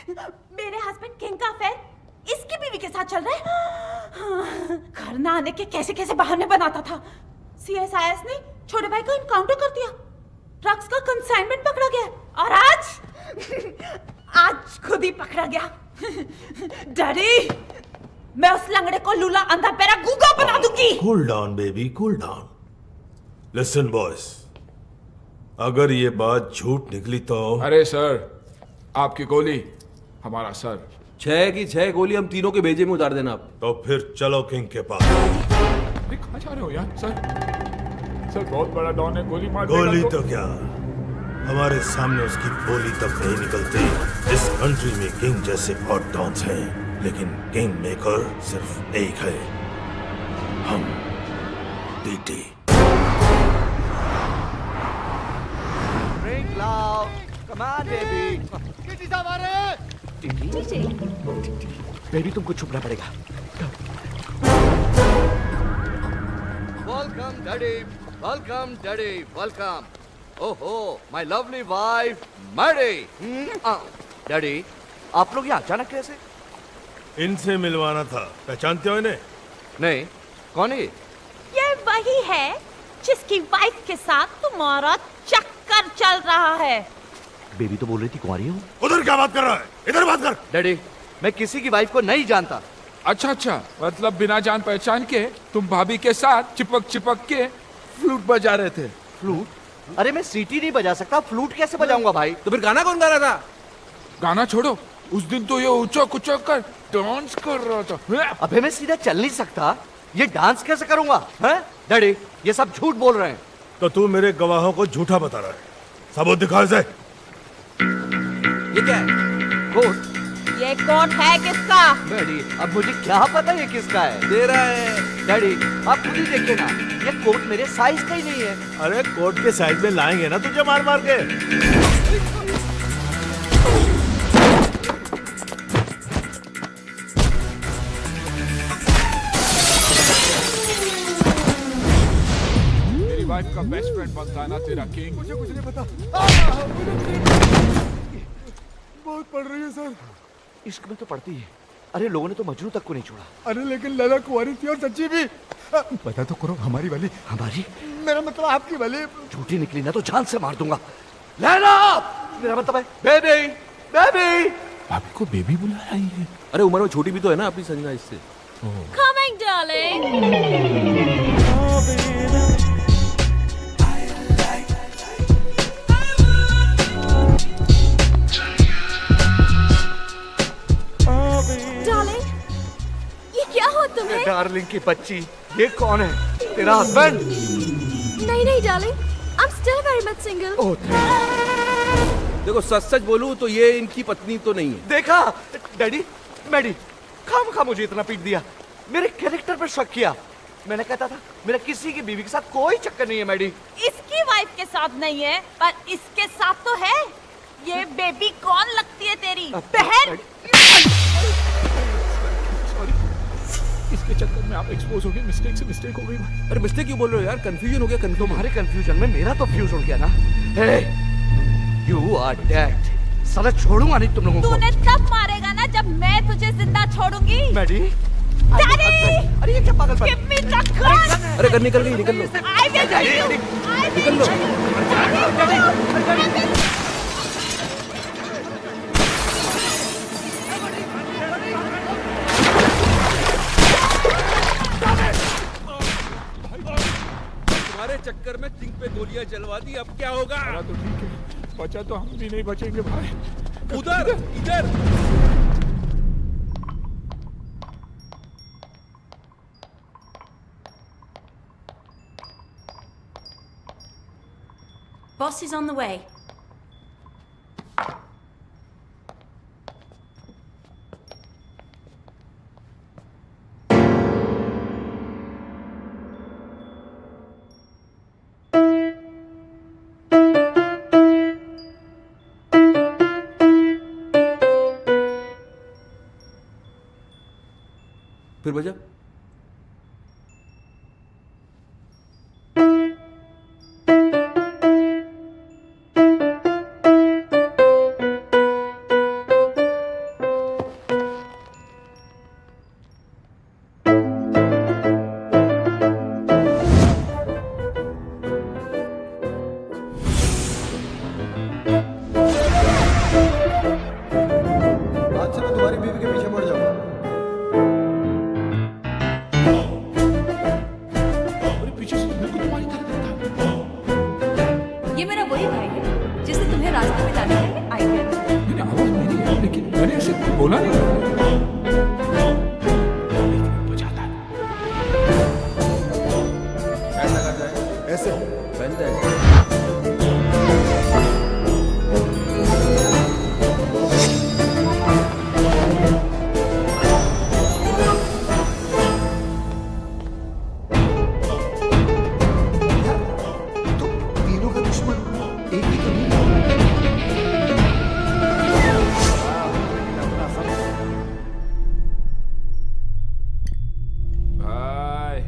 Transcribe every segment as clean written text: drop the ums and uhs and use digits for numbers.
मेरे husband king का affair इसकी बीवी के साथ चल रहा है। घर ना आने के कैसे कैसे बहाने बनाता था। सीएसआईएस ने छोटे भाई को इनकाउंटर कर दिया, ड्रग्स का कंसाइनमेंट पकड़ा गया और आज खुद ही पकड़ा गया। डैडी, मैं उस लंगड़े को लूला अंधा पैरा गूंगा बना दूंगी। Cool down baby, cool down. Listen boys, अगर ये बात झूठ निकली तो। अरे सर, आपकी गोली हमारा सर। 6 की 6 गोली हम तीनों के भेजे में उतार देना आप। तो फिर चलो किंग के पास। कहाँ जा रहे हो यार? सर बहुत बड़ा डॉन है, गोली मार देगा। गोली तो क्या, हमारे सामने उसकी बोली तक नहीं निकलती। इस कंट्री में किंग जैसे बहुत डॉन्स हैं, लेकिन किंग मेकर सिर्फ एक है, हम। TT. Drink loud. Come on, baby. TT साहब आ रहे हैं। टीटी? बेबी तुमको छुपना पड़ेगा। Welcome, daddy. Welcome, daddy. Welcome. ओहो, my lovely wife, Mary. Daddy, आप लोग यहाँ अचानक कैसे? इनसे मिलवाना था, पहचानते हो इन्हें? नहीं, कौन है ये वही है जिसकी वाइफ के साथ तुम्हारा चक्कर चल रहा है। बेबी तो बोल रही थी कुंवारी हूँ। उधर क्या बात कर रहा है? इधर बात कर। डैडी, मैं किसी की वाइफ को नहीं जानता। अच्छा, मतलब बिना जान पहचान के तुम भाभी के साथ चिपक के फ्लूट बजा रहे थे। फ्लूट? अरे मैं सीटी नहीं बजा सकता, फ्लूट कैसे बजाऊंगा भाई? तो फिर गाना कौन गा रहा था? गाना छोड़ो, उस दिन तो ये उचक उचक कर डांस कर रहा था। अबे मैं सीधा चल नहीं सकता, ये डांस कैसे करूंगा? हैं? डैडी, ये सब झूठ बोल रहे हैं। तो तू मेरे गवाहों को झूठा बता रहा है, सबूत दिखा इसे। ये क्या है? कोट? ये कोट है किसका? डैडी, अब मुझे क्या पता ये किसका है? दे रहा है। डैडी, आप खुद ही देखिए ना, ये कोट मेरे साइज का ही नहीं है। अरे कोट के साइज में लाएंगे ना तुझे मार मार के। मेरी वाइफ का बेस्ट फ्रेंड बनता है ना तेरा किंग। मुझे कुछ नहीं पता। बहुत पड़ रही है सर। इश्क में तो पड़ती है। अरे लोगों ने तो मजनू तक को नहीं छोड़ा। अरे लेकिन लैला कुंवारी थी और सच्ची भी। पता तो करो, हमारी वाली। हमारी? मेरा मतलब आपकी वाली। झूठी निकली ना तो जान से मार दूंगा। लैला! मेरा मतलब है बेबी, बेबी। भाभी को बेबी बुला रही है। अरे उम्र में छोटी भी तो है ना अपनी संजना इससे। Coming, darling. Darling, ये क्या हो तुम्हें? डार्लिंग की बच्ची, ये कौन है? तेरा हस्बैंड? नहीं darling, I'm still very much single. ओह, देखो सच बोलूं तो ये इनकी पत्नी तो नहीं है। देखा डैडी, मैडी, खाम मुझे इतना पीट दिया, मेरे कैरेक्टर पर शक किया। मैंने कहता था मेरा किसी की बीवी के साथ कोई चक्कर नहीं है मैडी। इसकी वाइफ के साथ नहीं है, पर इसके साथ तो है। ये बेबी कौन लगती है तेरी बहन? इसके चक्कर में आप एक्सपोज हो गए, मिस्टेक हो गई भाई। अरे मिस्टेक क्यों बोल रहे हो यार? कंफ्यूजन हो गया। तुम्हारे कंफ्यूजन में मेरा तो फ्यूज उड़ गया ना। हे, यू आर डेड। साला छोड़ूंगा नहीं तुम लोगों को। तूने तब मारेगा ना जब मैं तुझे जिंदा छोड़ूंगी। Maddie, daddy! अरे ये क्या पागलपन? Give me the gun! अरे कर निकल गई, निकल लो। I will kill you! I will निकल लो। तुम्हारे चक्कर में किंग पे गोलियां चलवा दी, अब क्या होगा? तो ठीक है, बचा तो हम भी नहीं बचेंगे भाई। उधर, इधर। Boss is on the way. फिर बजा। आई गेट मैंने आवाज मेरी है, लेकिन मैंने ऐसे बोला नहीं। बजाता है। ऐसा करता है, ऐसे पहनता है। तो तीनों का दुश्मन एक ही तो नहीं। भाई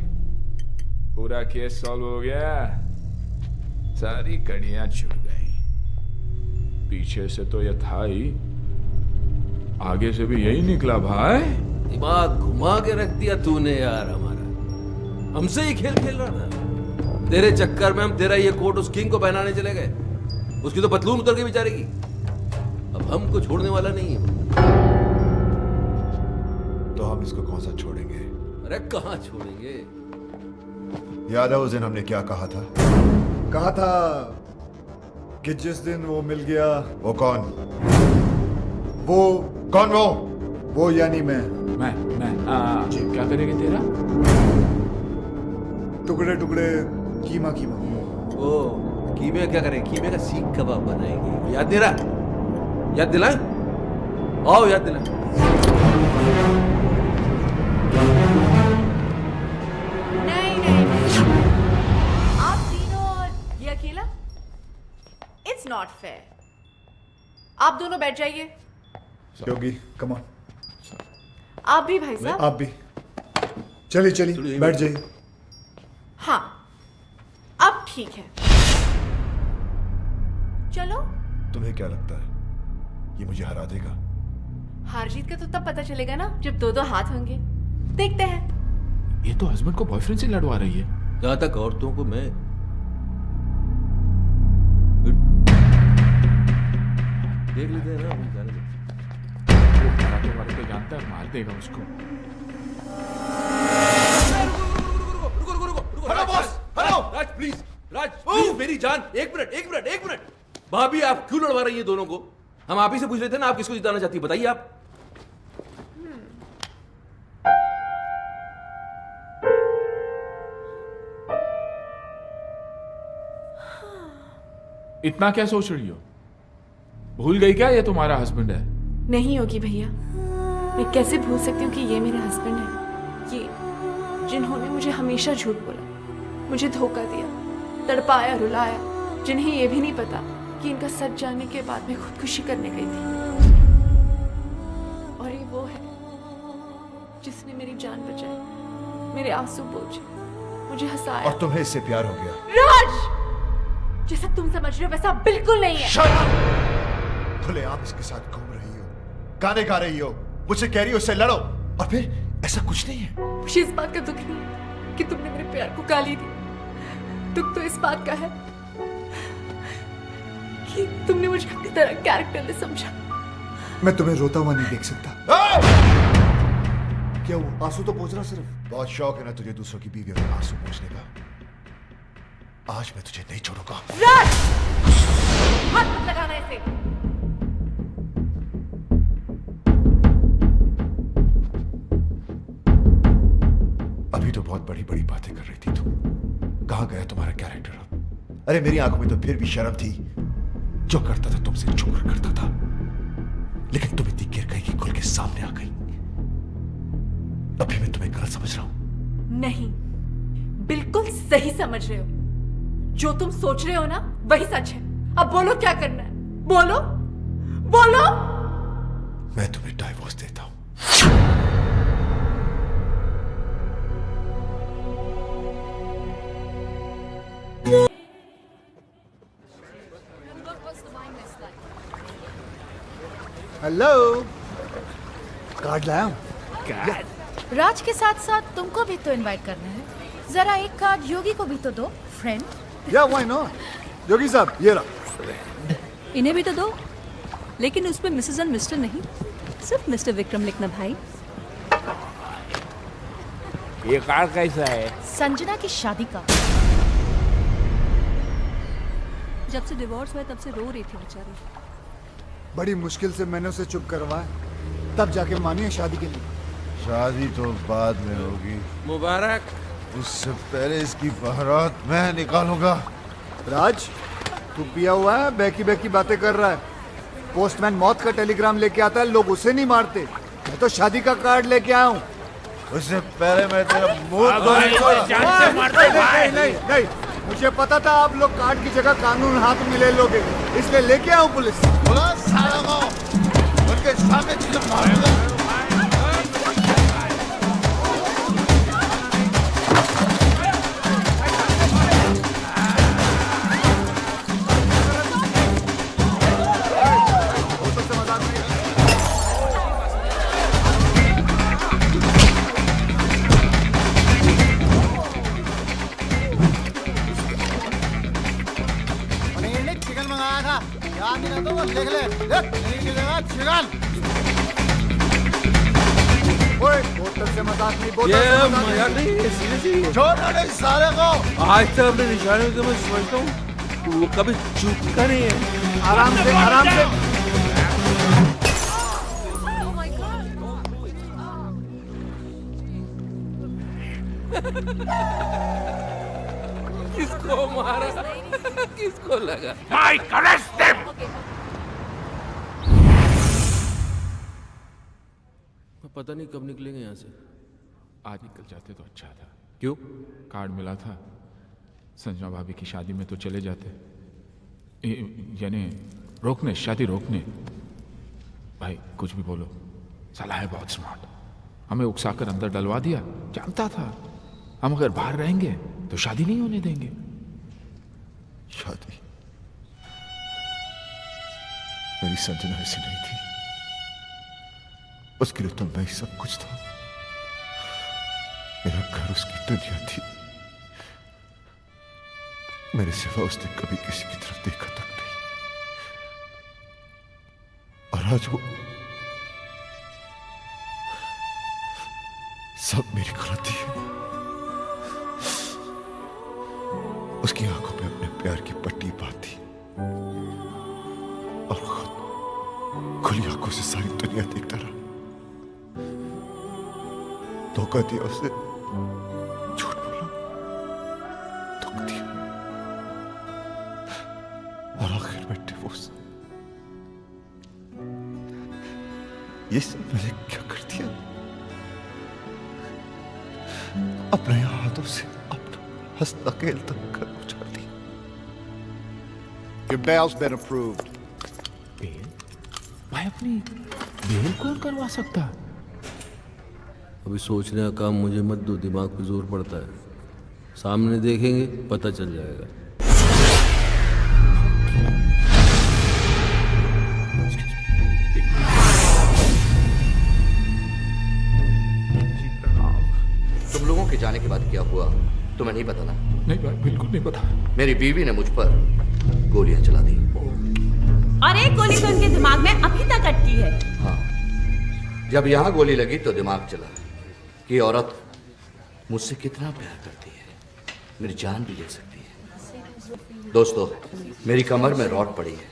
पूरा केस सॉल्व हो गया, सारी कड़ियां छूट गई। पीछे से तो ये था ही, आगे से भी यही निकला भाई। दिमाग घुमा के रख दिया तूने यार हमारा। हमसे ही खेल खेल रहा था। तेरे चक्कर में हम तेरा ये कोट उस किंग को पहनाने चले गए। उसकी तो पतलून उतर के बेचारे की। अब हमको छोड़ने वाला नहीं है। तो हम इसको कौन सा छोड़ेंगे? अरे कहाँ छोड़ेंगे? याद है उस दिन हमने क्या कहा था? कहा था कि जिस दिन वो मिल गया, वो कौन? वो कौन? वो यानी मैं। जी क्या करेंगे तेरा? टुकड़े टुकड़े कीमा कीमा। ओ कीमे क्या करें? कीमे का सीख कबाब बनाएंगे। याद नहीं रहा? याद दिलाएं? आओ याद दिलाएं। नहीं आप तीनों और ये अकेला, इट्स नॉट फेयर। आप दोनों बैठ जाइए। योगी कम ऑन। आप भी भाई साहब। आप भी चलिए चलिए बैठ जाइए। हाँ अब ठीक है, चलो। तुम्हें क्या लगता है ये मुझे हरा देगा? हार जीत का तो तब पता चलेगा ना जब दो दो हाथ होंगे। देखते हैं। ये तो हस्बैंड को बॉयफ्रेंड से लड़वा रही है। जहां तक औरतों को मैं देख लेते हैं ना, हम जाने दो। वो कराटे वाले तो जानता है, मार देगा उसको। Hello boss, hello Raj please, Raj please मेरी जान, एक मिनट। भाभी आप क्यों लड़वा रही है दोनों को? हम आप ही से पूछ रहे थे ना, आप किसको जिताना चाहती है, बताइए आप। इतना क्या सोच रही हो? भूल गई क्या ये तुम्हारा हस्बैंड है? नहीं होगी भैया, मैं कैसे भूल सकती हूँ कि ये मेरा हस्बैंड है। ये जिन्होंने मुझे हमेशा झूठ बोला, मुझे धोखा दिया, तड़पाया, रुलाया, जिन्हें ये भी नहीं पता कि इनका सच जानने के बाद मैं खुदकुशी करने गई थी। और ये वो है जिसने मेरी जान बचाई, मेरे आंसू पोंछे, मुझे हंसाया। और तुम्हें इससे प्यार हो गया? राज, जैसा तुम समझ रहे हो वैसा बिल्कुल नहीं है। खुले आप इसके साथ घूम रही हो, गाने गा रही हो, मुझसे कह रही हो उससे लड़ो, और फिर ऐसा कुछ नहीं है। मुझे इस बात का दुख नहीं है कि तुमने मेरे प्यार को गाली दी। दुख तो इस बात का है कि तुमने मुझे अपनी तरह कैरेक्टरलेस समझा। मैं तुम्हें रोता हुआ नहीं देख सकता। क्या वो आंसू तो पोंछ रहा सिर्फ? बहुत शौक है ना तुझे दूसरों की बीवियों में आंसू पोंछने का। आज मैं तुझे नहीं छोड़ूंगा। राज, हाथ मत लगाना इसे। अभी तो बहुत बड़ी बड़ी बातें कर रही थी तू। कहां गया तुम्हारा कैरेक्टर? अरे मेरी आंखों में तो फिर भी शर्म थी। जो करता था तुमसे छुप कर करता था, लेकिन तुम इतनी गिर गई कि खुल के सामने आ गई। अभी मैं तुम्हें गलत समझ रहा हूं? नहीं, बिल्कुल सही समझ रहे हो। जो तुम सोच रहे हो ना वही सच है। अब बोलो क्या करना है, बोलो बोलो। मैं तुम्हें डाइवोर्स देता हूं। हेलो, कार्ड लाया हूं। राज के साथ साथ तुमको भी तो इनवाइट करना है। जरा एक कार्ड योगी को भी तो दो, फ्रेंड। या व्हाई नॉट? योगी साहब ये रहा। इन्हें भी तो दो, लेकिन उस पे मिसेस एंड मिस्टर नहीं, सिर्फ मिस्टर विक्रम लिखना भाई। ये कार्ड कैसा है? संजना की शादी का। जब से डिवोर्स हुआ तब से रो रही थी बेचारी। बड़ी मुश्किल से मैंने उसे चुप करवाया, तब जाके मानी है शादी के लिए। शादी तो बाद में होगी, मुबारक। उससे पहले इसकी बारात मैं निकालूंगा। राज, तू पिया हुआ है, बहकी बहकी बातें कर रहा है। पोस्टमैन मौत का टेलीग्राम लेके आता है, लोग उसे नहीं मारते। मैं तो शादी का कार्ड लेके आया हूँ। उससे पहले मैं तेरा मुंह नहीं, मुझे पता था आप लोग कार्ड की जगह कानून हाथ में ले लोगे, इसलिए लेके आऊं पुलिस। बोला साला को उनके सामने चीजें मारूंगा। चिकन मंगाया था, याद नहीं रहता वो लिख ले। चिकन। ओए, बोतल से मजाक नहीं, बोतल ये से मजाक मजाक नहीं है, सीरियसली। छोड़ दे साले को। आज तक अपने निशाने को मैं समझता हूँ, वो कभी चूकता नहीं है। आराम से, आराम से। किसको मारा? किसको लगा? Mike, arrest them! पता नहीं कब निकलेंगे यहाँ से। आज निकल जाते तो अच्छा था। क्यों? कार्ड मिला था, संजना भाभी की शादी में तो चले जाते। यानी रोकने, शादी रोकने। भाई कुछ भी बोलो, साला है बहुत स्मार्ट। हमें उकसाकर अंदर डलवा दिया, जानता था हम अगर बाहर रहेंगे तो शादी नहीं होने देंगे। शादी मेरी संजना ऐसी नहीं थी, उसके लिए तो मैं ही सब कुछ था। मेरा घर उसकी दुनिया थी, मेरे सिवा उसने कभी किसी की तरफ देखा तक नहीं। और आज वो सब मेरी गलती है। उसकी आंखों में अपने प्यार की पट्टी बांधी और खुद खुली आंखों से सारी दुनिया देखता रहा। धोखा दिया उसे, झूठ बोला, दुख दिया और आखिर में डिवोर्स। ये सब मैंने क्या कर दिया? अपने हाथों से अपना हंसता खेलता घर उजाड़ दिया। Your bail's been approved. Bail? भाई अपनी बेल कौन करवा सकता? अभी सोचने का काम मुझे मत दो, दिमाग पे जोर पड़ता है। सामने देखेंगे पता चल जाएगा। तुम लोगों के जाने के बाद क्या हुआ तुम्हें नहीं पता ना? नहीं भाई, बिल्कुल नहीं पता। मेरी बीवी ने मुझ पर गोलियां चला दी। और एक गोली तो उनके दिमाग में अभी तक अटकी है। हाँ, जब यहाँ गोली लगी तो दिमाग चला कि औरत मुझसे कितना प्यार करती है, मेरी जान भी ले सकती है। दोस्तों, मेरी कमर में रॉड पड़ी है,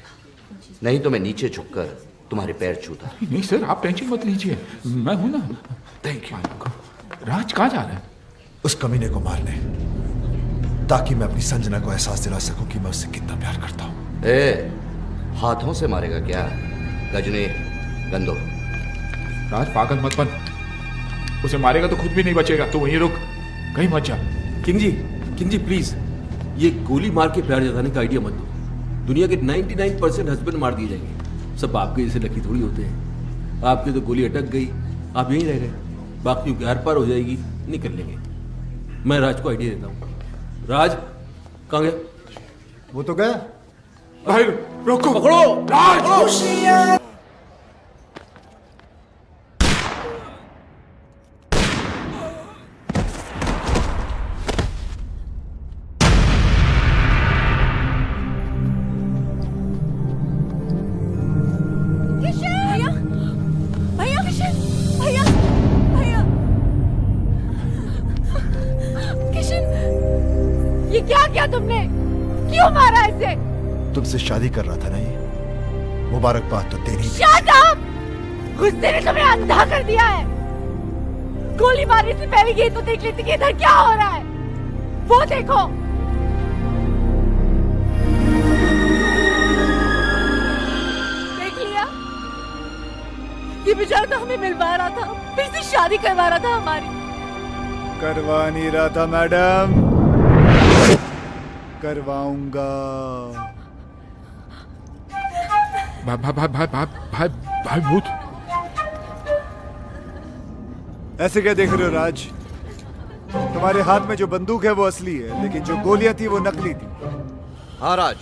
नहीं तो मैं नीचे झुककर तुम्हारे पैर छूता। नहीं सर, आप टेंशन मत लीजिए, मैं हूं ना। Thank you. राज कहाँ जा रहा है? उस कमीने को मारने, ताकि मैं अपनी संजना को एहसास दिला सकूं कि मैं उससे कितना प्यार करता हूं। ए, हाथों से मारेगा क्या? गजनी, गंदो। राज पागल मत बन, उसे मारेगा तो खुद भी नहीं बचेगा। तो वहीं रुक, कहीं मत जा। किंग जी प्लीज, ये गोली मार के प्यार जताने का आइडिया मत दो। दुनिया के 99% हस्बैंड मार दिए जाएंगे, सब आपके जैसे लकी थोड़ी होते हैं। आपके तो गोली अटक गई, आप यहीं रह गए, बाकी की आर पार हो जाएगी, निकल लेंगे। मैं राज को आइडिया देता हूँ। राज कहाँ गया? वो तो गया। भाई रोको, पकड़ो राज! ये क्या किया तुमने? क्यों मारा इसे? तुमसे शादी कर रहा था ना ये, मुबारकबाद तो तेरी भी। Shut up! गुस्से ने तुम्हें अंधा कर दिया है। गोली मारने से पहले ये तो देख लेती कि इधर क्या हो रहा है। वो देखो। देख लिया? ये बेचारा तो हमें मिलवा रहा था, फिर से शादी करवा रहा था हमारी। करवा नहीं रहा था मैडम, करवाऊंगा। भाई भूत। ऐसे क्या देख रहे हो राज? तुम्हारे हाथ में जो बंदूक है वो असली है, लेकिन जो गोलियां थी वो नकली थी। हाँ राज,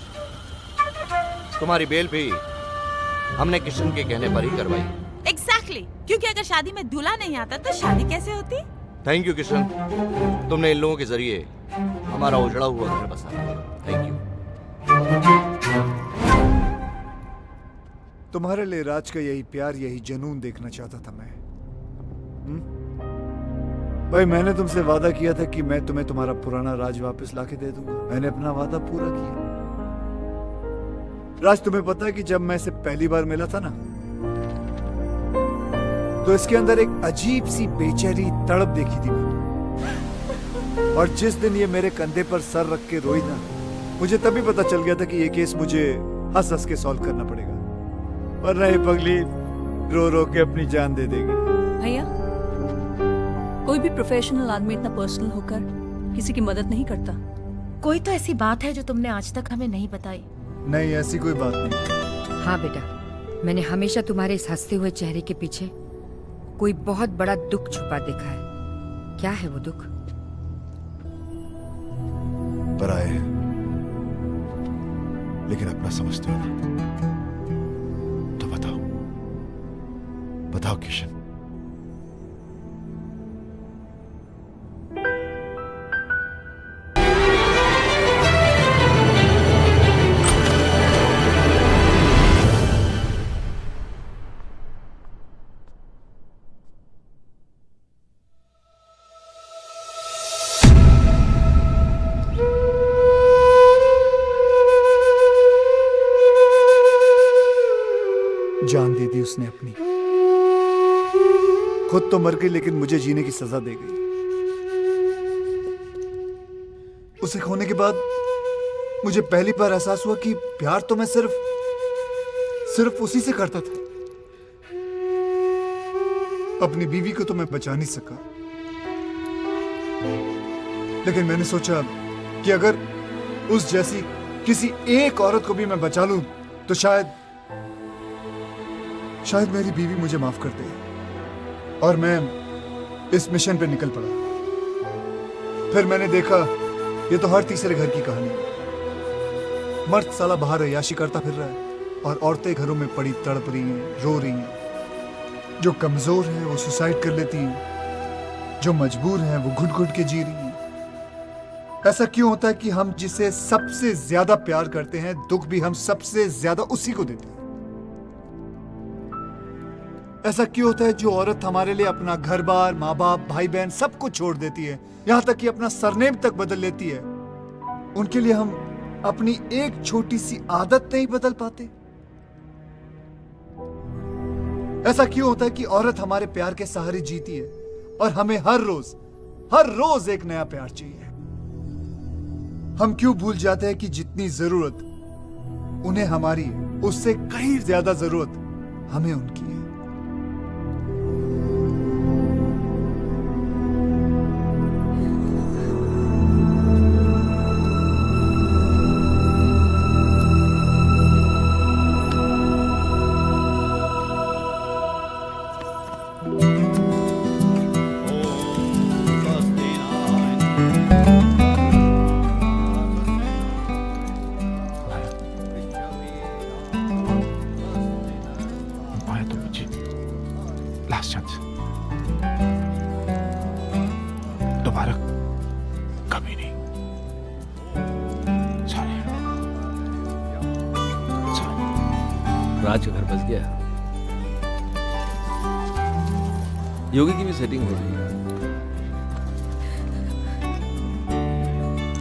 तुम्हारी बेल भी हमने किशन के कहने पर ही करवाई। Exactly. क्योंकि अगर शादी में दूल्हा नहीं आता तो शादी कैसे होती? थैंक यू किशन, तुमने इन लोगों के जरिए हमारा उजड़ा हुआ घर बसाया। Thank you. तुम्हारे लिए राज का यही प्यार, यही जुनून देखना चाहता था मैं। भाई मैंने तुमसे वादा किया था कि मैं तुम्हें तुम्हारा पुराना राज वापस लाके दे दूंगा। मैंने अपना वादा पूरा किया। राज, तुम्हें पता है कि जब मैं इसे पहली बार मिला था ना, तो इसके अंदर एक अजीब सी बेचैनी तड़प देखी थी मैंने। और जिस दिन ये मेरे कंधे पर सर रख के रोई ना, मुझे तभी पता चल गया था कि ये केस मुझे हंस हंस के सॉल्व करना पड़ेगा, वरना ये पगली रो रो के अपनी जान दे देगी। भैया, कोई भी प्रोफेशनल आदमी इतना पर्सनल होकर किसी की मदद नहीं करता। कोई तो ऐसी बात है जो तुमने आज तक हमें नहीं बताई। नहीं, ऐसी कोई बात नहीं। हाँ बेटा, मैंने हमेशा तुम्हारे इस हंसते हुए चेहरे के पीछे कोई बहुत बड़ा दुख छुपा देखा है। क्या है वो दुख? पराए हैं, लेकिन अपना समझते हो ना? तो बताओ, बताओ किशन। जान दे दी उसने अपनी, खुद तो मर गई लेकिन मुझे जीने की सजा दे गई। उसे खोने के बाद मुझे पहली बार एहसास हुआ कि प्यार तो मैं सिर्फ उसी से करता था। अपनी बीवी को तो मैं बचा नहीं सका, लेकिन मैंने सोचा कि अगर उस जैसी किसी एक औरत को भी मैं बचा लूं तो शायद मेरी बीवी मुझे माफ कर दे। और मैं इस मिशन पे निकल पड़ा। फिर मैंने देखा ये तो हर तीसरे घर की कहानी है। मर्द साला बाहर अय्याशी करता फिर रहा है और औरतें घरों में पड़ी तड़प रही हैं, रो रही हैं। जो कमजोर हैं वो सुसाइड कर लेती हैं, जो मजबूर हैं वो घुट घुट के जी रही हैं। ऐसा क्यों होता है कि हम जिसे सबसे ज्यादा प्यार करते हैं, दुख भी हम सबसे ज्यादा उसी को देते हैं? ऐसा क्यों होता है जो औरत हमारे लिए अपना घर बार, माँ बाप, भाई बहन सब कुछ छोड़ देती है, यहां तक कि अपना सरनेम तक बदल लेती है, उनके लिए हम अपनी एक छोटी सी आदत नहीं बदल पाते? ऐसा क्यों होता है कि औरत हमारे प्यार के सहारे जीती है और हमें हर रोज एक नया प्यार चाहिए? हम क्यों भूल जाते हैं कि जितनी जरूरत उन्हें हमारी है, उससे कहीं ज्यादा जरूरत हमें उनकी है? लास्ट चांस, दोबारा कभी नहीं। सॉरी। राज का घर बस गया। योगी की भी सेटिंग हो रही है।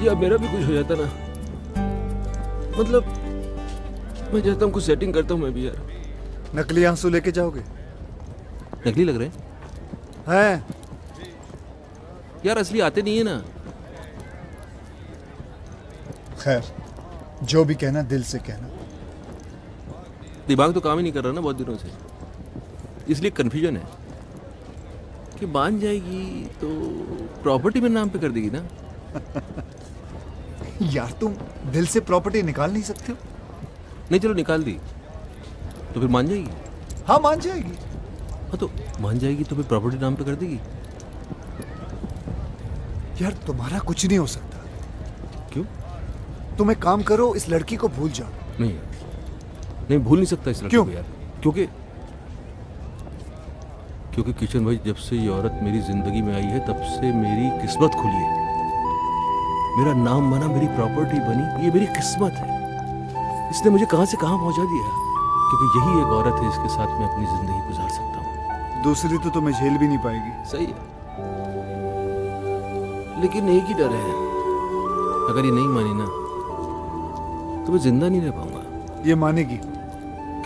या मेरा भी कुछ हो जाता ना, मतलब मैं चाहता हूँ कुछ सेटिंग करता हूँ मैं भी यार। नकली आंसू लेके जाओगे? नकली लग रहे हैं हैं? यार, असली आते नहीं है ना। खैर, जो भी कहना दिल से कहना। दिमाग तो काम ही नहीं कर रहा ना बहुत दिनों से, इसलिए कंफ्यूजन है कि मान जाएगी तो प्रॉपर्टी मेरे नाम पे कर देगी ना। यार तुम दिल से प्रॉपर्टी निकाल नहीं सकते हो? नहीं, चलो निकाल दी तो फिर मान जाएगी। हाँ मान जाएगी। हाँ तो मान जाएगी तो फिर प्रॉपर्टी नाम पे कर देगी। यार तुम्हारा कुछ नहीं हो सकता। क्यों? तुम एक काम करो, इस लड़की को भूल जाओ। नहीं, नहीं भूल नहीं सकता इस लड़की क्यों? को यार। क्योंकि किशन भाई, जब से ये औरत मेरी जिंदगी में आई है तब से मेरी किस्मत खुली है। मेरा नाम बना, मेरी प्रॉपर्टी बनी, ये मेरी किस्मत है। इसने मुझे कहां से कहां पहुंचा दिया, क्योंकि यही एक औरत है जिसके साथ मैं अपनी जिंदगी गुजार सकता हूँ। दूसरी तो तुम्हें झेल भी नहीं पाएगी। सही है, लेकिन एक ही डर है, अगर ये नहीं मानी ना तो मैं जिंदा नहीं रह पाऊंगा। ये मानेगी।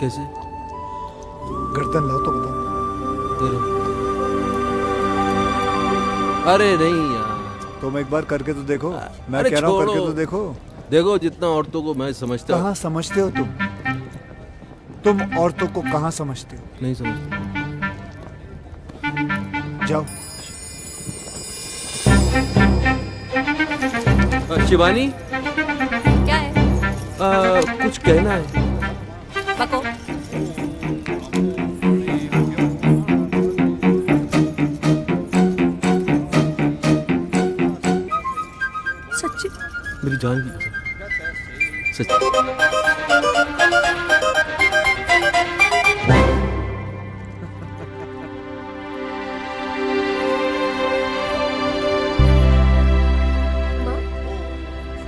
कैसे? गर्दन लाओ तो बताओ। अरे नहीं यार, तुम एक बार करके तो देखो। मैं अरे कह रहा हूँ छोड़ो। करके तो देखो। देखो, जितना औरतों को मैं समझता हूँ। कहाँ समझते हो तुम औरतों को कहाँ समझते हो? नहीं समझता। जाओ। शिवानी, क्या है? कुछ कहना है। बको। सच्ची मेरी जान की कसम, सच्ची।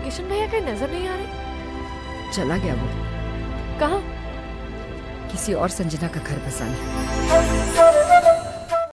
किशन भैया कहीं नजर नहीं आ रहे? चला गया वो कहाँ? किसी और संजना का घर बसाने।